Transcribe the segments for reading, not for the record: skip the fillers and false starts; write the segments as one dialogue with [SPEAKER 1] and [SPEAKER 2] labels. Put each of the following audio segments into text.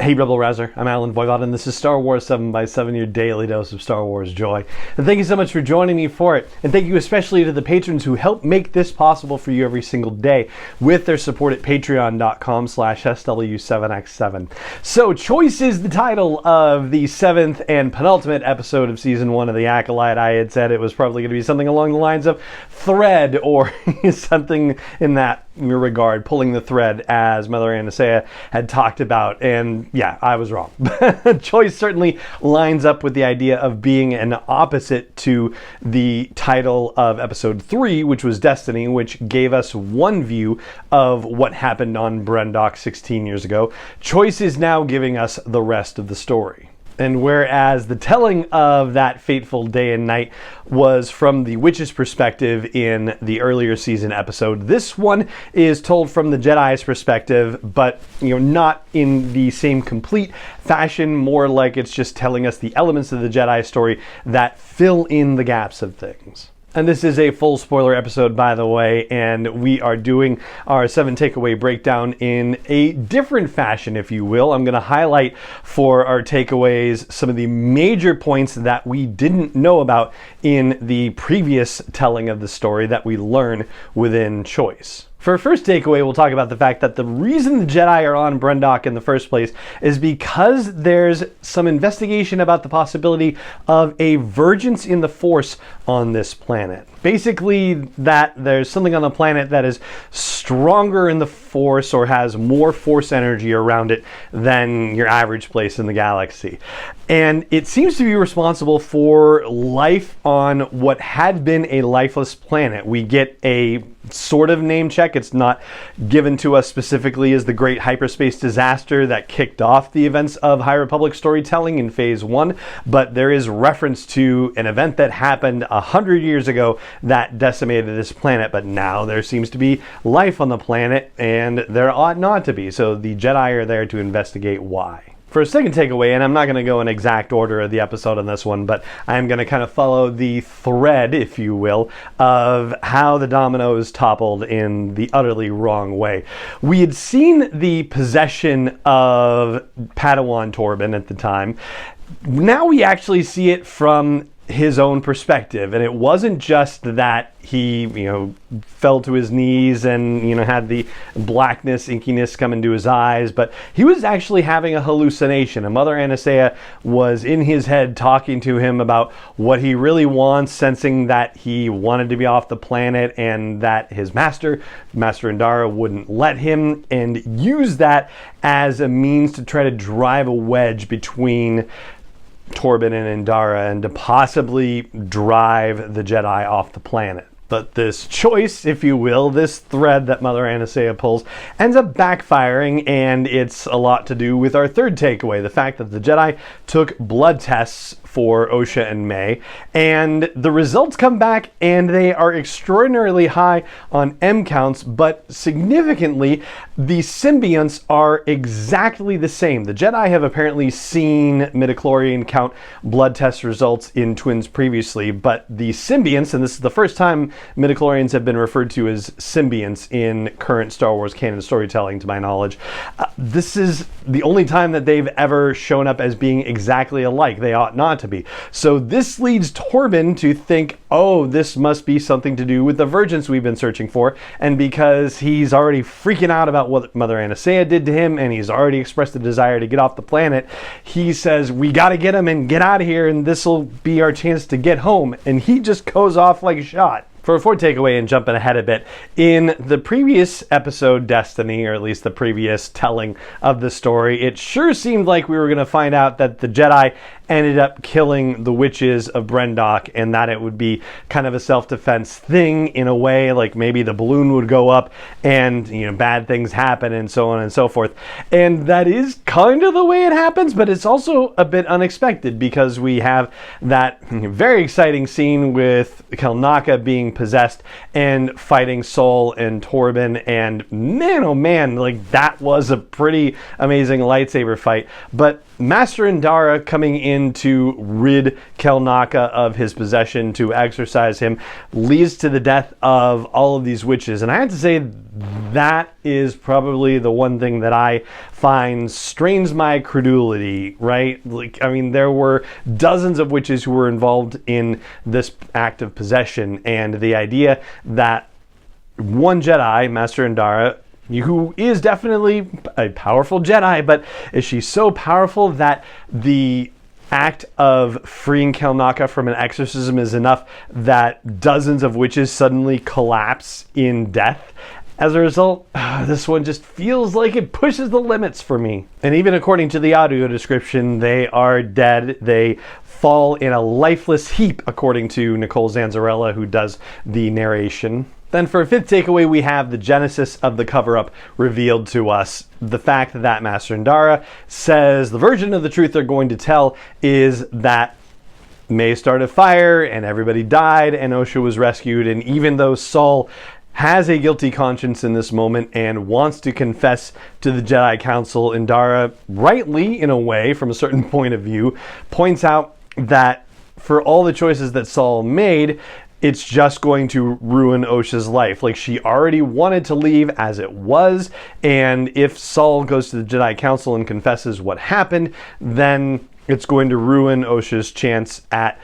[SPEAKER 1] Hey Rebel Rouser, I'm Alan Voivod, and this is Star Wars 7x7, your daily dose of Star Wars joy. And thank you so much for joining me for it. And thank you especially to the patrons who help make this possible for you every single day with their support at patreon.com/SW7x7. So, Choice is the title of the 7th and penultimate episode of Season 1 of The Acolyte. I had said it was probably going to be something along the lines of thread or something in that regard, pulling the thread, as Mother Anastasia had talked about. And yeah, I was wrong. Choice certainly lines up with the idea of being an opposite to the title of episode 3, which was Destiny, which gave us one view of what happened on Brendok 16 years ago. Choice is now giving us the rest of the story. And whereas the telling of that fateful day and night was from the witch's perspective in the earlier season episode, this one is told from the Jedi's perspective, but not in the same complete fashion, more like it's just telling us the elements of the Jedi story that fill in the gaps of things. And this is a full spoiler episode, by the way, and we are doing our 7 takeaway breakdown in a different fashion, if you will. I'm going to highlight for our takeaways some of the major points that we didn't know about in the previous telling of the story that we learn within Choice. For our first takeaway, we'll talk about the fact that the reason the Jedi are on Brendok in the first place is because there's some investigation about the possibility of a vergence in the Force on this planet. Basically, that there's something on the planet that is stronger in the Force or has more Force energy around it than your average place in the galaxy. And it seems to be responsible for life on what had been a lifeless planet. We get a sort of name check. It's not given to us specifically as the great hyperspace disaster that kicked off the events of High Republic storytelling in Phase 1, but there is reference to an event that happened 100 years ago that decimated this planet, but now there seems to be life on the planet, and there ought not to be, so the Jedi are there to investigate why. For a second takeaway, and I'm not going to go in exact order of the episode on this one, but I'm going to kind of follow the thread, if you will, of how the dominoes toppled in the utterly wrong way. We had seen the possession of Padawan Torben at the time. Now we actually see it from his own perspective, and it wasn't just that he fell to his knees and had the blackness, inkiness come into his eyes, but he was actually having a hallucination. And Mother Anastasia was in his head talking to him about what he really wants, sensing that he wanted to be off the planet and that his Master Indara, wouldn't let him, and use that as a means to try to drive a wedge between Torben and Indara and to possibly drive the Jedi off the planet. But this choice, if you will, this thread that Mother Anastasia pulls, ends up backfiring, and it's a lot to do with our third takeaway, the fact that the Jedi took blood tests for Osha and May, and the results come back and they are extraordinarily high on M counts, but significantly the symbionts are exactly the same. The Jedi have apparently seen midichlorian count blood test results in twins previously, but the symbionts, and this is the first time midichlorians have been referred to as symbionts in current Star Wars canon storytelling, to my knowledge, this is the only time that they've ever shown up as being exactly alike. They ought not to be. So this leads Torben to think, oh, this must be something to do with the vergence we've been searching for. And because he's already freaking out about what Mother Anastasia did to him, and he's already expressed a desire to get off the planet, he says, we got to get him and get out of here, and this will be our chance to get home. And he just goes off like a shot. For a fourth takeaway, and jumping ahead a bit, in the previous episode, Destiny, or at least the previous telling of the story, it sure seemed like we were going to find out that the Jedi ended up killing the witches of Brendok, and that it would be kind of a self-defense thing in a way, like maybe the balloon would go up and bad things happen and so on and so forth. And that is kind of the way it happens, but it's also a bit unexpected because we have that very exciting scene with Kelnaka being possessed and fighting Saul and Torben, and man, oh man, like that was a pretty amazing lightsaber fight. But Master Indara coming in to rid Kelnaka of his possession, to exorcise him, leads to the death of all of these witches. And I have to say, that is probably the one thing that I find strains my credulity, right? Like, I mean, there were dozens of witches who were involved in this act of possession, and the idea that one Jedi, Master Indara, who is definitely a powerful Jedi, but is she so powerful that the act of freeing Kelnaka from an exorcism is enough that dozens of witches suddenly collapse in death? As a result, this one just feels like it pushes the limits for me. And even according to the audio description, they are dead. They fall in a lifeless heap, according to Nicole Zanzarella, who does the narration. Then for a fifth takeaway, we have the genesis of the cover-up revealed to us. The fact that Master Indara says the version of the truth they're going to tell is that May started a fire and everybody died and Osha was rescued. And even though Saul has a guilty conscience in this moment and wants to confess to the Jedi Council, Indara, rightly in a way, from a certain point of view, points out that for all the choices that Saul made, it's just going to ruin Osha's life. Like, she already wanted to leave as it was, and if Saul goes to the Jedi Council and confesses what happened, then it's going to ruin Osha's chance at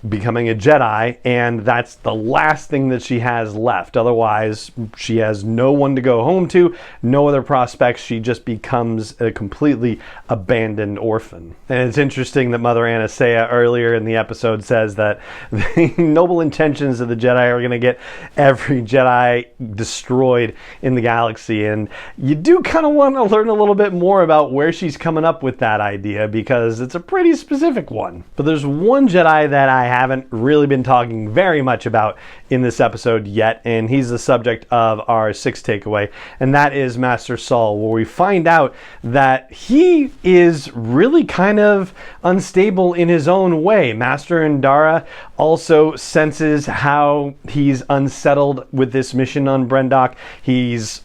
[SPEAKER 1] becoming a Jedi, and that's the last thing that she has left. Otherwise, she has no one to go home to, no other prospects. She just becomes a completely abandoned orphan. And it's interesting that Mother Anastasia earlier in the episode says that the noble intentions of the Jedi are going to get every Jedi destroyed in the galaxy. And you do kind of want to learn a little bit more about where she's coming up with that idea, because it's a pretty specific one. But there's one Jedi that I haven't really been talking very much about in this episode yet, and he's the subject of our sixth takeaway, and that is Master Saul, where we find out that he is really kind of unstable in his own way. Master Indara also senses how he's unsettled with this mission on Brendok. He's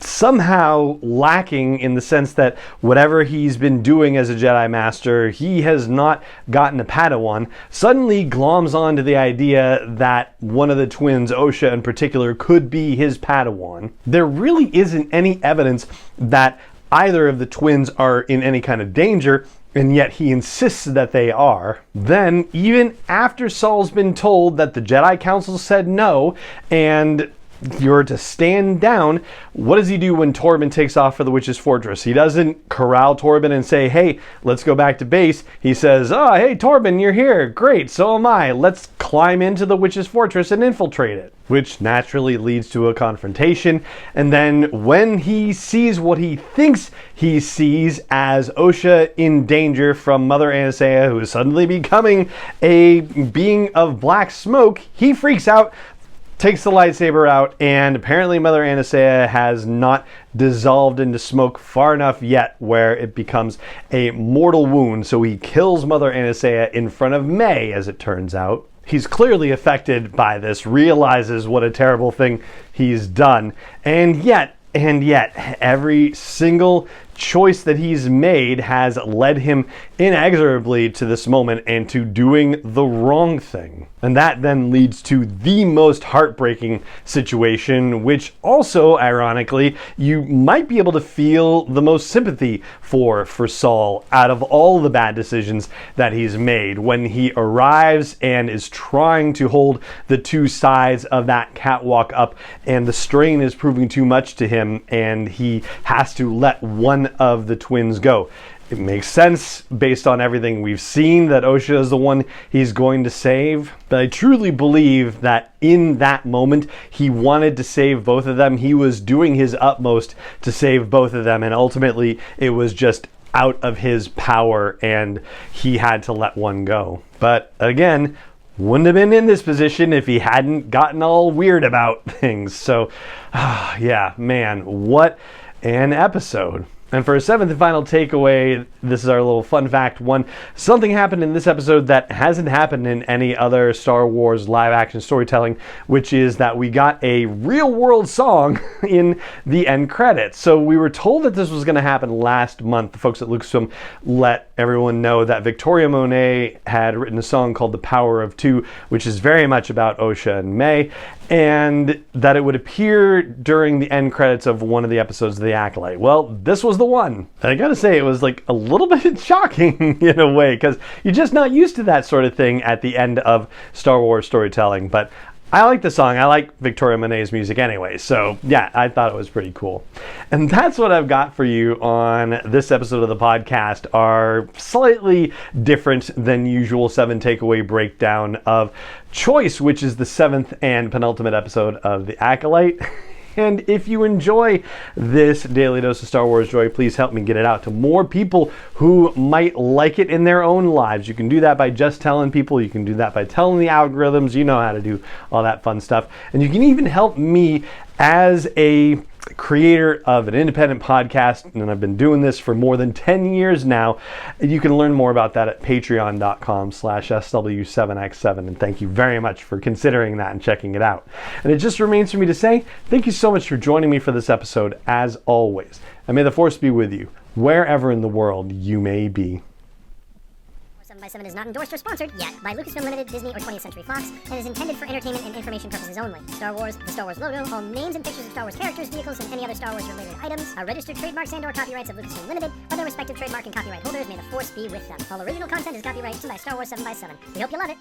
[SPEAKER 1] somehow lacking in the sense that whatever he's been doing as a Jedi Master, he has not gotten a Padawan, suddenly gloms onto the idea that one of the twins, Osha in particular, could be his Padawan. There really isn't any evidence that either of the twins are in any kind of danger, and yet he insists that they are. Then, even after Saul's been told that the Jedi Council said no, and you're to stand down, what does he do when Torben takes off for the Witch's Fortress? He doesn't corral Torben and say, hey, let's go back to base. He says, oh, hey, Torben, you're here. Great, so am I. Let's climb into the Witch's Fortress and infiltrate it. Which naturally leads to a confrontation. And then when he sees what he thinks he sees as Osha in danger from Mother Anastasia, who is suddenly becoming a being of black smoke, he freaks out, takes the lightsaber out, and apparently Mother Anastasia has not dissolved into smoke far enough yet where it becomes a mortal wound, so he kills Mother Anastasia in front of May, as it turns out. He's clearly affected by this, realizes what a terrible thing he's done, and yet, every single choice that he's made has led him inexorably to this moment and to doing the wrong thing. And that then leads to the most heartbreaking situation, which also, ironically, you might be able to feel the most sympathy for Saul out of all the bad decisions that he's made. When he arrives and is trying to hold the two sides of that catwalk up, and the strain is proving too much to him, and he has to let one of the twins go. It makes sense based on everything we've seen that Osha is the one he's going to save. But I truly believe that in that moment, he wanted to save both of them. He was doing his utmost to save both of them. And ultimately, it was just out of his power and he had to let one go. But again, wouldn't have been in this position if he hadn't gotten all weird about things. So, yeah, man, what an episode. And for a seventh and final takeaway, this is our little fun fact one. Something happened in this episode that hasn't happened in any other Star Wars live action storytelling, which is that we got a real world song in the end credits. So we were told that this was going to happen last month. The folks at Lucasfilm let everyone know that Victoria Monet had written a song called The Power of Two, which is very much about Osha and May, and that it would appear during the end credits of one of the episodes of The Acolyte. Well, this was the one. And I gotta say, it was like a little bit shocking in a way, because you're just not used to that sort of thing at the end of Star Wars storytelling. But I like the song. I like Victoria Monet's music anyway. So yeah, I thought it was pretty cool. And that's what I've got for you on this episode of the podcast, our slightly different than usual 7 takeaway breakdown of Choice, which is the 7th and penultimate episode of The Acolyte. And if you enjoy this Daily Dose of Star Wars Joy, please help me get it out to more people who might like it in their own lives. You can do that by just telling people. You can do that by telling the algorithms. You know how to do all that fun stuff. And you can even help me as a creator of an independent podcast, and I've been doing this for more than 10 years now. You can learn more about that at patreon.com/SW7X7, and thank you very much for considering that and checking it out. And it just remains for me to say thank you so much for joining me for this episode, as always, and may the Force be with you wherever in the world you may be.
[SPEAKER 2] 7x7 is not endorsed or sponsored yet by Lucasfilm Limited, Disney, or 20th Century Fox, and is intended for entertainment and information purposes only. Star Wars, the Star Wars logo, all names and pictures of Star Wars characters, vehicles, and any other Star Wars related items are registered trademarks and/or copyrights of Lucasfilm Limited, or their respective trademark and copyright holders. May the Force be with them. All original content is copyright by Star Wars 7x7. We hope you love it.